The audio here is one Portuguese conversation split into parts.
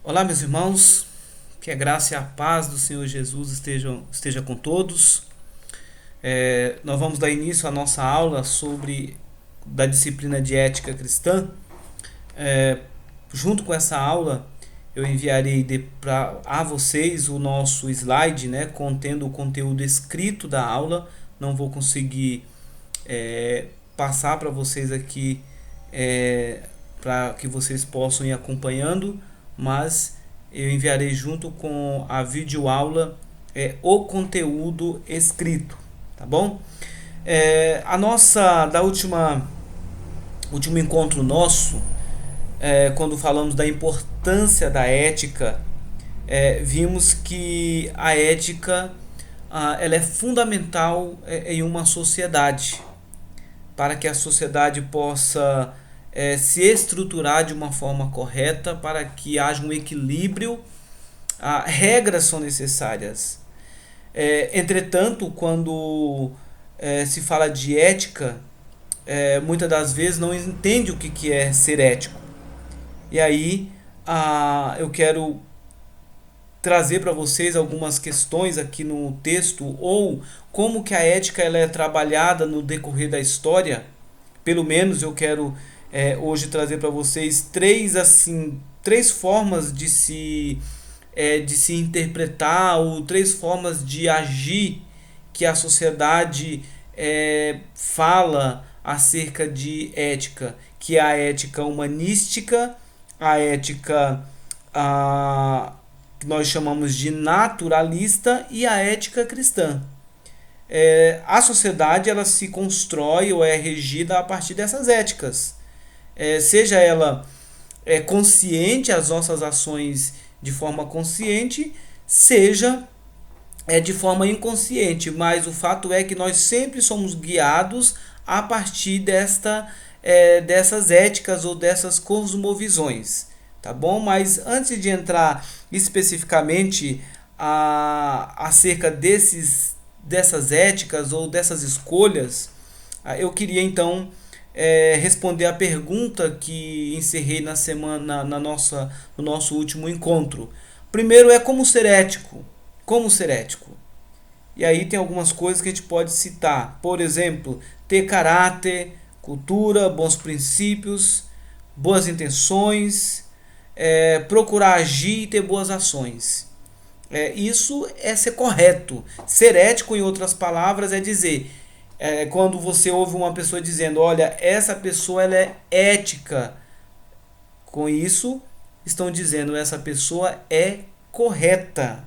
Olá, meus irmãos, que a graça e a paz do Senhor Jesus esteja com todos. Nós vamos dar início à nossa aula sobre da disciplina de ética cristã. É, Junto com essa aula, eu enviarei a vocês o nosso slide, né, contendo o conteúdo escrito da aula. Não vou conseguir passar para vocês aqui para que vocês possam ir acompanhando, mas eu enviarei junto com a videoaula o conteúdo escrito, tá bom? A nossa da último encontro nosso, quando falamos da importância da ética, vimos que a ética ela é fundamental em uma sociedade, para que a sociedade possa se estruturar de uma forma correta, para que haja um equilíbrio. Regras são necessárias. Entretanto, quando se fala de ética, muitas das vezes não entende o que é ser ético. E aí eu quero trazer para vocês algumas questões aqui no texto, ou como que a ética ela é trabalhada no decorrer da história. Pelo menos eu quero hoje trazer para vocês três formas de se interpretar, ou três formas de agir que a sociedade fala acerca de ética, que é a ética humanística, a ética que nós chamamos de naturalista, e a ética cristã. A sociedade ela se constrói ou é regida a partir dessas éticas, seja ela consciente, as nossas ações de forma consciente, seja de forma inconsciente, mas o fato é que nós sempre somos guiados a partir dessas éticas ou dessas cosmovisões, tá bom? Mas antes de entrar especificamente acerca dessas éticas ou dessas escolhas, eu queria então responder a pergunta que encerrei na semana no nosso último encontro. Primeiro é como ser ético. Como ser ético? E aí tem algumas coisas que a gente pode citar. Por exemplo, ter caráter, cultura, bons princípios, boas intenções, procurar agir e ter boas ações. Isso é ser correto. Ser ético, em outras palavras, é dizer, quando você ouve uma pessoa dizendo, olha, essa pessoa ela é ética, com isso estão dizendo, essa pessoa é correta.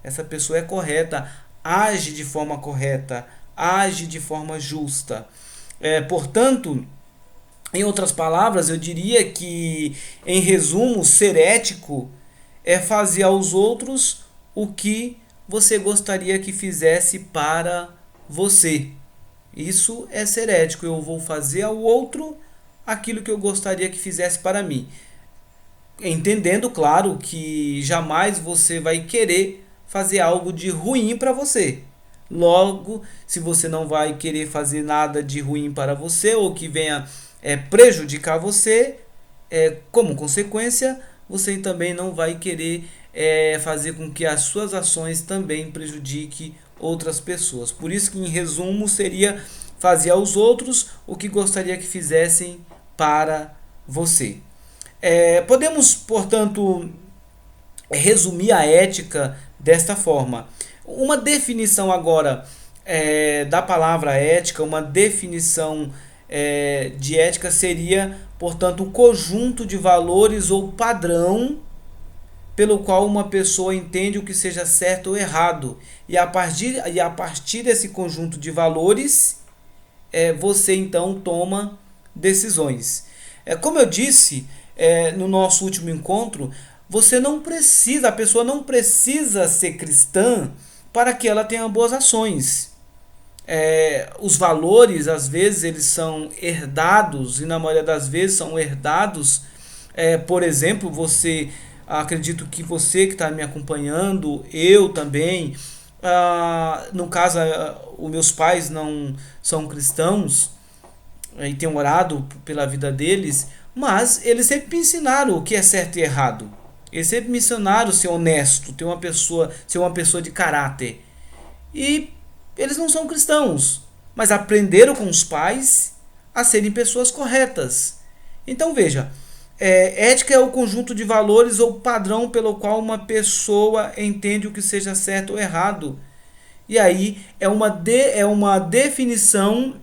Essa pessoa é correta, age de forma correta, age de forma justa. Portanto, em outras palavras, eu diria que, em resumo, ser ético é fazer aos outros o que você gostaria que fizesse para você. Isso é ser ético. Eu vou fazer ao outro aquilo que eu gostaria que fizesse para mim. Entendendo, claro, que jamais você vai querer fazer algo de ruim para você. Logo, se você não vai querer fazer nada de ruim para você ou que venha prejudicar você, como consequência, você também não vai querer fazer com que as suas ações também prejudiquem outras pessoas. Por isso que, em resumo, seria fazer aos outros o que gostaria que fizessem para você. Podemos, portanto, resumir a ética desta forma. Uma definição agora da palavra ética, uma definição de ética seria, portanto, um conjunto de valores ou padrão pelo qual uma pessoa entende o que seja certo ou errado. E a partir desse conjunto de valores, você então toma decisões. Como eu disse no nosso último encontro, a pessoa não precisa ser cristã para que ela tenha boas ações. Os valores, às vezes, eles são herdados, e na maioria das vezes são herdados. Por exemplo, acredito que você que está me acompanhando, eu também, no caso, os meus pais não são cristãos, e tenho orado pela vida deles, mas eles sempre me ensinaram o que é certo e errado. Eles sempre mencionaram ser honesto, ser uma pessoa de caráter. E eles não são cristãos, mas aprenderam com os pais a serem pessoas corretas. Então veja, ética é o conjunto de valores ou padrão pelo qual uma pessoa entende o que seja certo ou errado. E aí é uma definição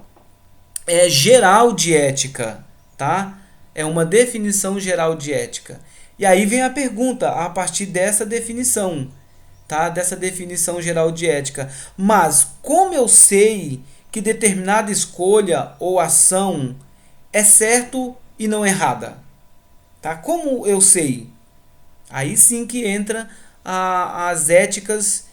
geral de ética, tá? É uma definição geral de ética. E aí vem a pergunta a partir dessa definição, tá? Dessa definição geral de ética. Mas como eu sei que determinada escolha ou ação é certo e não errada? Tá? Como eu sei? Aí sim que entra as éticas,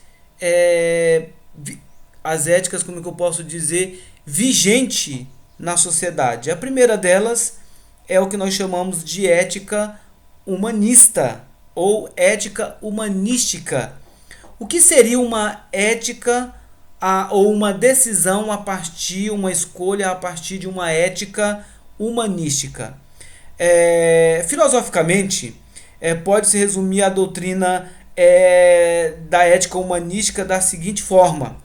as éticas, como que eu posso dizer, vigente na sociedade. A primeira delas é o que nós chamamos de ética humanista ou ética humanística. O que seria uma ética ou uma decisão uma escolha a partir de uma ética humanística? Filosoficamente, pode-se resumir a doutrina da ética humanística da seguinte forma: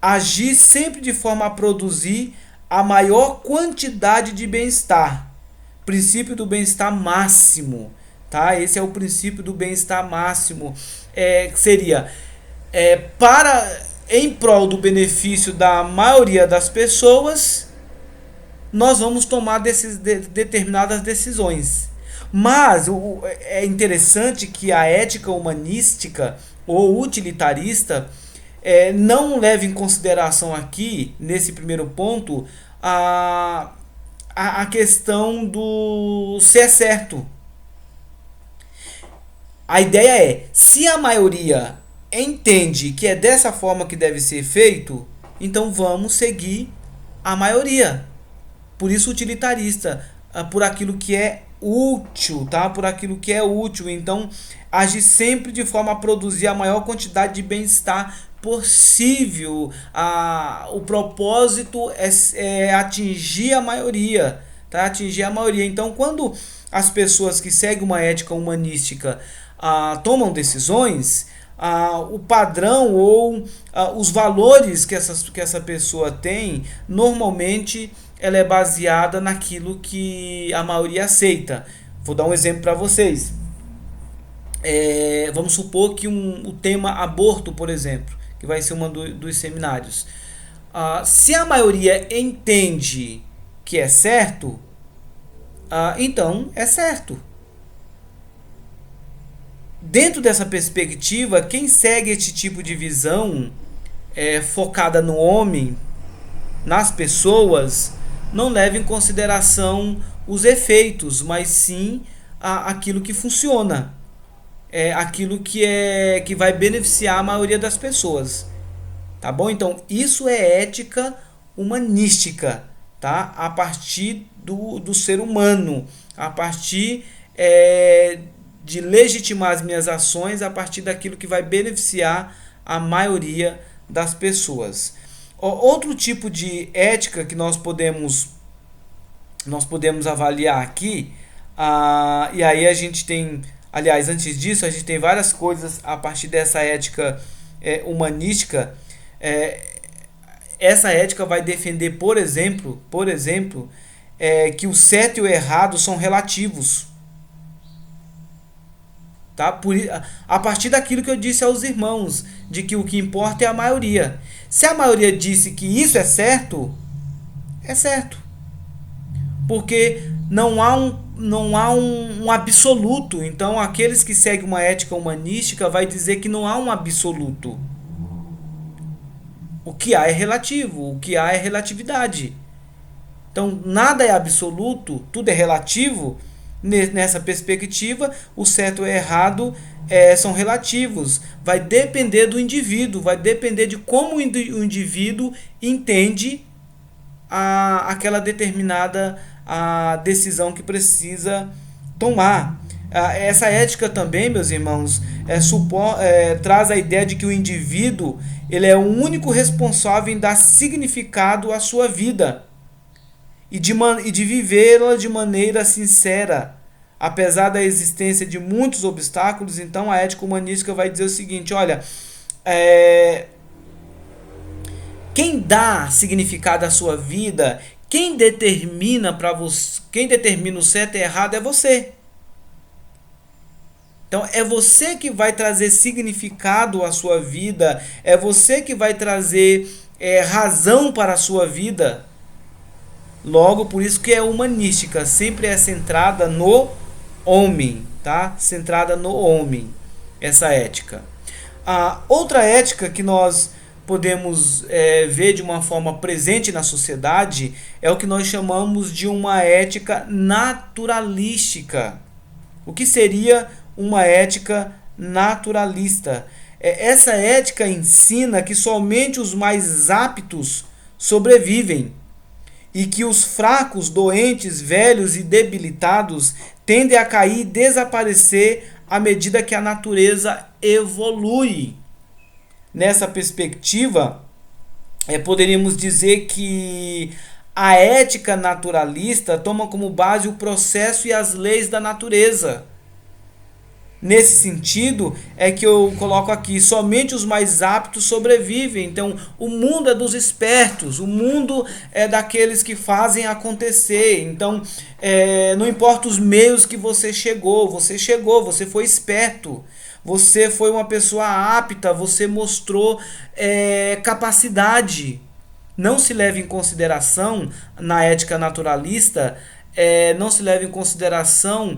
agir sempre de forma a produzir a maior quantidade de bem-estar. Princípio do bem-estar máximo. Tá? Esse é o princípio do bem-estar máximo. Seria em prol do benefício da maioria das pessoas, nós vamos tomar determinadas decisões. Mas é interessante que a ética humanística ou utilitarista não leva em consideração aqui, nesse primeiro ponto, a questão do se é certo. A ideia é, se a maioria entende que é dessa forma que deve ser feito, então vamos seguir a maioria. Por isso utilitarista, por aquilo que é útil, tá? Por aquilo que é útil. Então, agir sempre de forma a produzir a maior quantidade de bem-estar possível. O propósito é atingir a maioria, tá? Atingir a maioria. Então, quando as pessoas que seguem uma ética humanística tomam decisões, o padrão ou os valores que essa pessoa tem, normalmente ela é baseada naquilo que a maioria aceita. Vou dar um exemplo para vocês. Vamos supor que o tema aborto, por exemplo, que vai ser um dos seminários. Se a maioria entende que é certo, então é certo. Dentro dessa perspectiva, quem segue esse tipo de visão focada no homem, nas pessoas, não leva em consideração os efeitos, mas sim aquilo que funciona, aquilo que vai beneficiar a maioria das pessoas, tá bom? Então isso é ética humanística, tá? A partir do ser humano, a partir de legitimar as minhas ações a partir daquilo que vai beneficiar a maioria das pessoas. Outro tipo de ética que nós podemos avaliar aqui, e aí a gente tem, aliás, antes disso, a gente tem várias coisas a partir dessa ética humanística. Essa ética vai defender, por exemplo, que o certo e o errado são relativos. Tá? A partir daquilo que eu disse aos irmãos, de que o que importa é a maioria. Se a maioria disse que isso é certo, é certo. Porque não há um absoluto. Então, aqueles que seguem uma ética humanística vai dizer que não há um absoluto. O que há é relativo, o que há é relatividade. Então, nada é absoluto, tudo é relativo. Nessa perspectiva, o certo e o errado são relativos. Vai depender do indivíduo, vai depender de como o indivíduo entende aquela determinada decisão que precisa tomar. Essa ética também, meus irmãos, traz a ideia de que o indivíduo ele é o único responsável em dar significado à sua vida e de vivê-la de maneira sincera, apesar da existência de muitos obstáculos, então a ética humanística vai dizer o seguinte: olha, quem dá significado à sua vida, quem determina para você, quem determina o certo e errado é você. Então é você que vai trazer significado à sua vida, é você que vai trazer razão para a sua vida. Logo, por isso que é humanística, sempre é centrada no homem, tá? Centrada no homem, essa ética. A outra ética que nós podemos ver de uma forma presente na sociedade é o que nós chamamos de uma ética naturalística. O que seria uma ética naturalista? Essa ética ensina que somente os mais aptos sobrevivem e que os fracos, doentes, velhos e debilitados tendem a cair e desaparecer à medida que a natureza evolui. Nessa perspectiva, poderíamos dizer que a ética naturalista toma como base o processo e as leis da natureza. Nesse sentido, é que eu coloco aqui, somente os mais aptos sobrevivem. Então, o mundo é dos espertos, o mundo é daqueles que fazem acontecer. Então, não importa os meios que você chegou, você foi esperto. Você foi uma pessoa apta, você mostrou capacidade. Não se leva em consideração, na ética naturalista, não se leva em consideração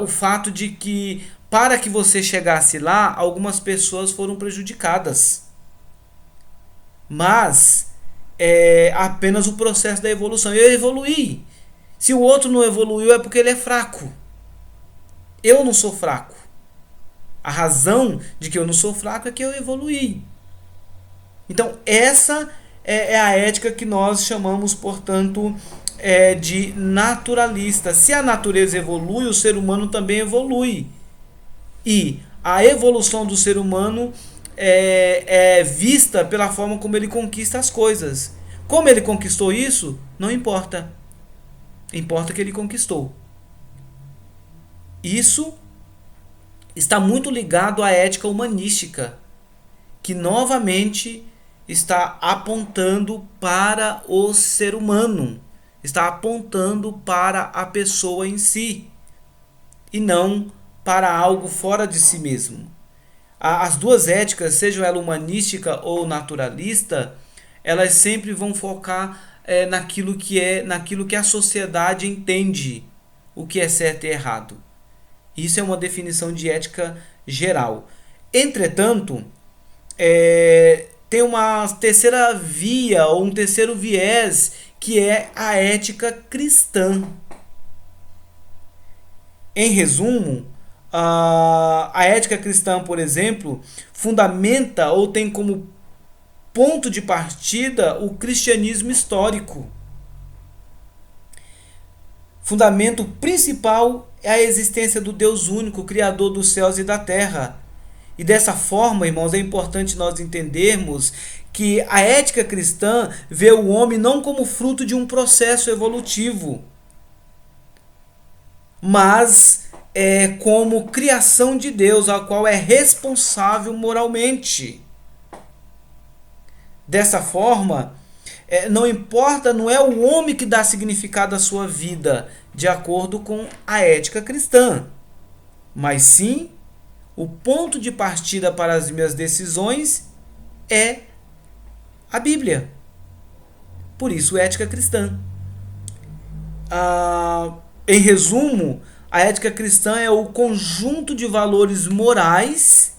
o fato de que, para que você chegasse lá, algumas pessoas foram prejudicadas. Mas é apenas o processo da evolução. Eu evoluí. Se o outro não evoluiu, é porque ele é fraco. Eu não sou fraco. A razão de que eu não sou fraco é que eu evoluí. Então, essa é a ética que nós chamamos, portanto, de naturalista. Se a natureza evolui, o ser humano também evolui. E a evolução do ser humano é vista pela forma como ele conquista as coisas. Como ele conquistou isso, não importa. Importa que ele conquistou. Isso está muito ligado à ética humanística, que novamente está apontando para o ser humano, está apontando para a pessoa em si, e não para algo fora de si mesmo. As duas éticas, seja ela humanística ou naturalista, elas sempre vão focar naquilo que a sociedade entende o que é certo e errado. Isso é uma definição de ética geral. Entretanto, tem uma terceira via ou um terceiro viés, que é a ética cristã. Em resumo, a ética cristã, por exemplo, fundamenta ou tem como ponto de partida o cristianismo histórico. Fundamento principal é a existência do Deus único, Criador dos céus e da terra. E dessa forma, irmãos, é importante nós entendermos que a ética cristã vê o homem não como fruto de um processo evolutivo, mas como criação de Deus, a qual é responsável moralmente. Dessa forma, não importa, não é o homem que dá significado à sua vida, de acordo com a ética cristã, mas sim o ponto de partida para as minhas decisões é a Bíblia. Por isso, ética cristã. Em resumo, a ética cristã é o conjunto de valores morais,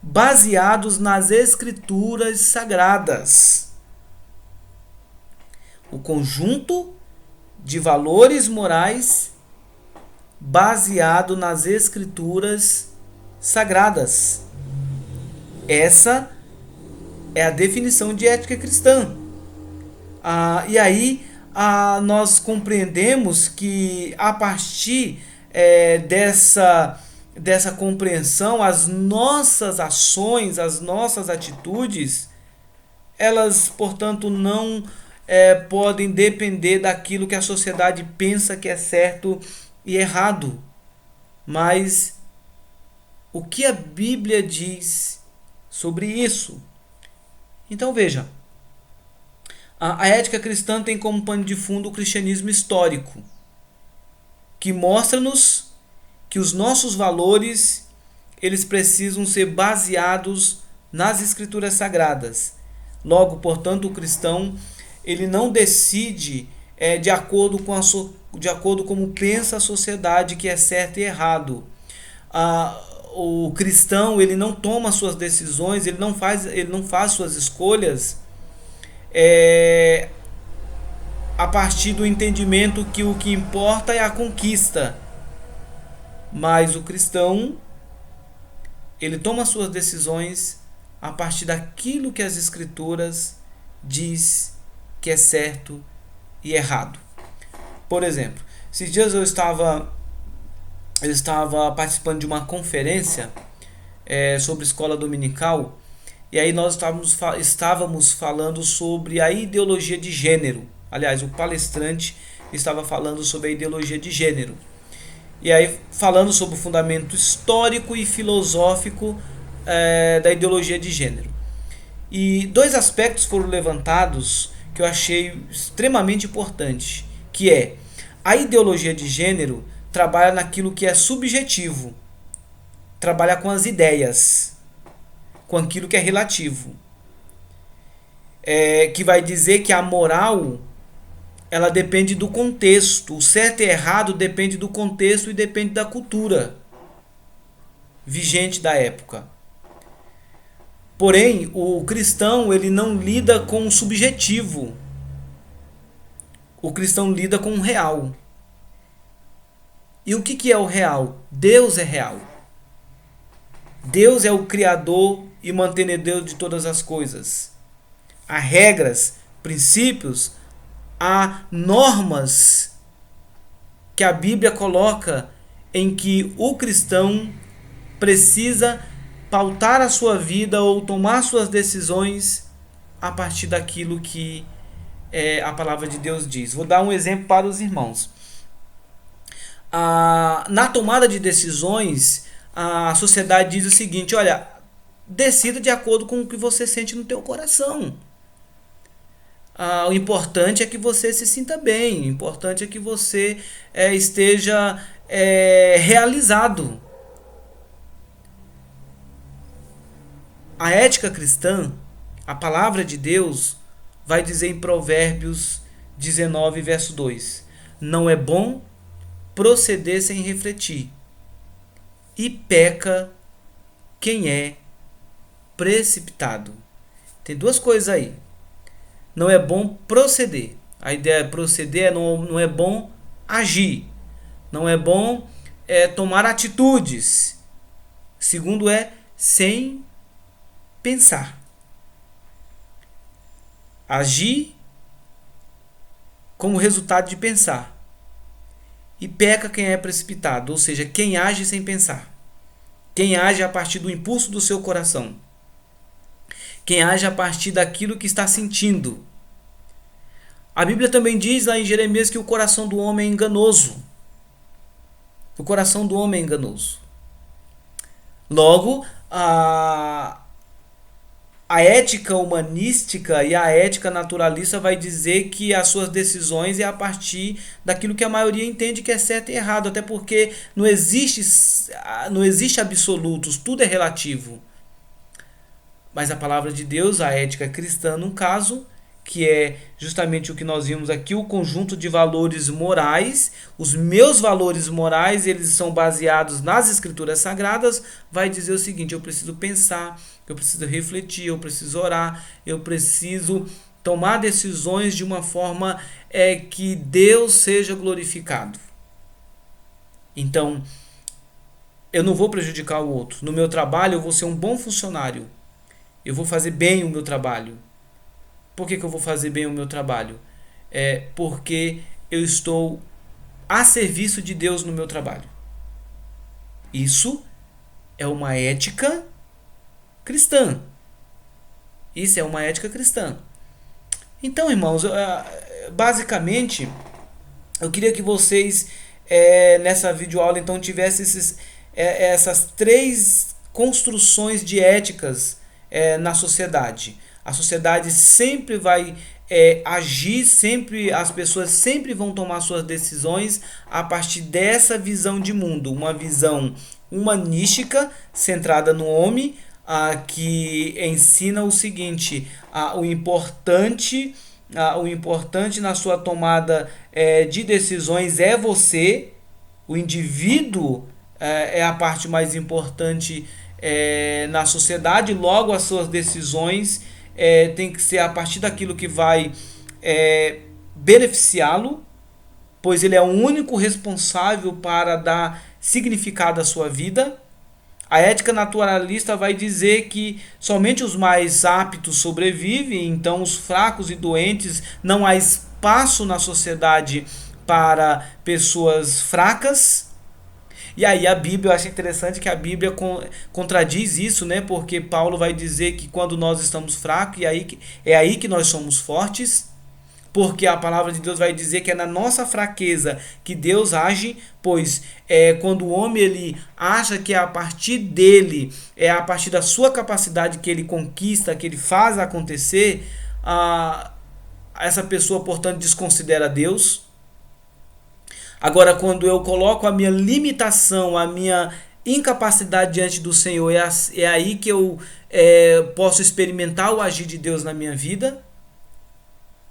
baseados nas escrituras sagradas. O conjunto de valores morais baseado nas escrituras sagradas. Essa é a definição de ética cristã. E aí nós compreendemos que, a partir dessa compreensão, as nossas ações, as nossas atitudes, elas, portanto, não podem depender daquilo que a sociedade pensa que é certo e errado. Mas o que a Bíblia diz sobre isso? Então veja, a ética cristã tem como pano de fundo o cristianismo histórico, que mostra-nos que os nossos valores eles precisam ser baseados nas escrituras sagradas. Logo, portanto, o cristão ele não decide de acordo como pensa a sociedade que é certo e errado. O cristão ele não toma suas decisões, ele não faz suas escolhas a partir do entendimento que o que importa é a conquista. Mas o cristão ele toma suas decisões a partir daquilo que as escrituras diz que é certo e errado. Por exemplo, esses dias eu estava participando de uma conferência sobre escola dominical, e aí nós estávamos falando sobre a ideologia de gênero. Aliás, o palestrante estava falando sobre a ideologia de gênero. E aí falando sobre o fundamento histórico e filosófico da ideologia de gênero. E dois aspectos foram levantados que eu achei extremamente importante, que é a ideologia de gênero trabalha naquilo que é subjetivo, trabalha com as ideias, com aquilo que é relativo, que vai dizer que a moral ela depende do contexto, o certo e errado depende do contexto e depende da cultura vigente da época. Porém, o cristão ele não lida com o subjetivo. O cristão lida com o real. E o que é o real? Deus é real. Deus é o criador e mantenedor de todas as coisas. Há regras, princípios, há normas que a Bíblia coloca em que o cristão precisa pautar a sua vida ou tomar suas decisões a partir daquilo que a palavra de Deus diz. Vou dar um exemplo para os irmãos. Na tomada de decisões, a sociedade diz o seguinte: olha, decida de acordo com o que você sente no teu coração. O importante é que você se sinta bem, o importante é que você esteja realizado. A ética cristã, a palavra de Deus, vai dizer em Provérbios 19, verso 2: não é bom proceder sem refletir, e peca quem é precipitado. Tem duas coisas aí. Não é bom proceder. A ideia é proceder, não é bom agir. Não é bom tomar atitudes. Segundo sem pensar. Agir como resultado de pensar. E peca quem é precipitado, ou seja, quem age sem pensar. Quem age a partir do impulso do seu coração. Quem age a partir daquilo que está sentindo. A Bíblia também diz lá em Jeremias que o coração do homem é enganoso. O coração do homem é enganoso. Logo, a ética humanística e a ética naturalista vai dizer que as suas decisões é a partir daquilo que a maioria entende que é certo e errado, até porque não existe absolutos, tudo é relativo. Mas a palavra de Deus, a ética cristã, no caso, que é justamente o que nós vimos aqui, o conjunto de valores morais, os meus valores morais, eles são baseados nas escrituras sagradas, vai dizer o seguinte: eu preciso pensar, eu preciso refletir, eu preciso orar, eu preciso tomar decisões de uma forma que Deus seja glorificado. Então, eu não vou prejudicar o outro. No meu trabalho, eu vou ser um bom funcionário. Eu vou fazer bem o meu trabalho. Por que eu vou fazer bem o meu trabalho? Porque eu estou a serviço de Deus no meu trabalho. Isso é uma ética cristã. Isso é uma ética cristã. Então, irmãos, basicamente, eu queria que vocês, nessa videoaula, então, tivessem essas três construções de éticas na sociedade. A sociedade sempre vai agir, sempre as pessoas sempre vão tomar suas decisões a partir dessa visão de mundo, uma visão humanística centrada no homem, que ensina o seguinte: o importante na sua tomada de decisões é você, o indivíduo é a parte mais importante na sociedade, logo as suas decisões tem que ser a partir daquilo que vai beneficiá-lo, pois ele é o único responsável para dar significado à sua vida. A ética naturalista vai dizer que somente os mais aptos sobrevivem, então os fracos e doentes, não há espaço na sociedade para pessoas fracas. E aí a Bíblia, eu acho interessante que a Bíblia contradiz isso, né? Porque Paulo vai dizer que quando nós estamos fracos, é aí que nós somos fortes. Porque a palavra de Deus vai dizer que é na nossa fraqueza que Deus age, pois quando o homem ele acha que é a partir dele, é a partir da sua capacidade que ele conquista, que ele faz acontecer, essa pessoa, portanto, desconsidera Deus. Agora, quando eu coloco a minha limitação, a minha incapacidade diante do Senhor, é aí que eu posso experimentar o agir de Deus na minha vida.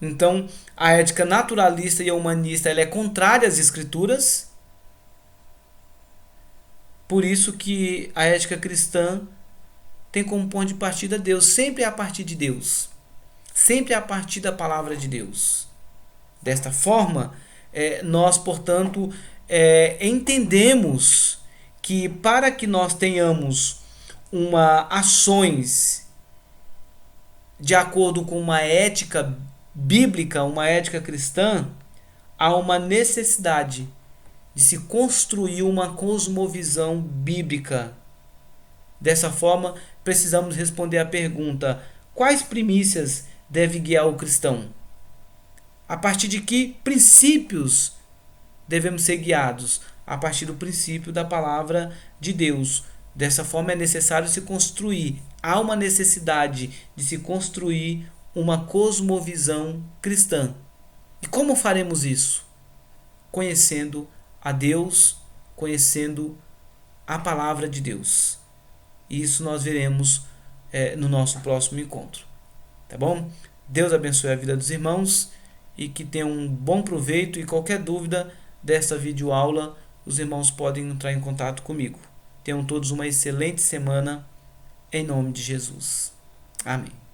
Então, a ética naturalista e a humanista ela é contrária às escrituras. Por isso que a ética cristã tem como ponto de partida Deus. Sempre é a partir de Deus. Sempre é a partir da palavra de Deus. Desta forma, nós, portanto, entendemos que para que nós tenhamos ações de acordo com uma ética bíblica, uma ética cristã, há uma necessidade de se construir uma cosmovisão bíblica. Dessa forma, precisamos responder à pergunta: quais primícias deve guiar o cristão? A partir de que princípios devemos ser guiados? A partir do princípio da palavra de Deus. Dessa forma, é necessário se construir. Há uma necessidade de se construir uma cosmovisão cristã. E como faremos isso? Conhecendo a Deus, conhecendo a palavra de Deus. E isso nós veremos no nosso próximo encontro. Tá bom? Deus abençoe a vida dos irmãos e que tenham um bom proveito. E qualquer dúvida desta videoaula, os irmãos podem entrar em contato comigo. Tenham todos uma excelente semana, em nome de Jesus. Amém.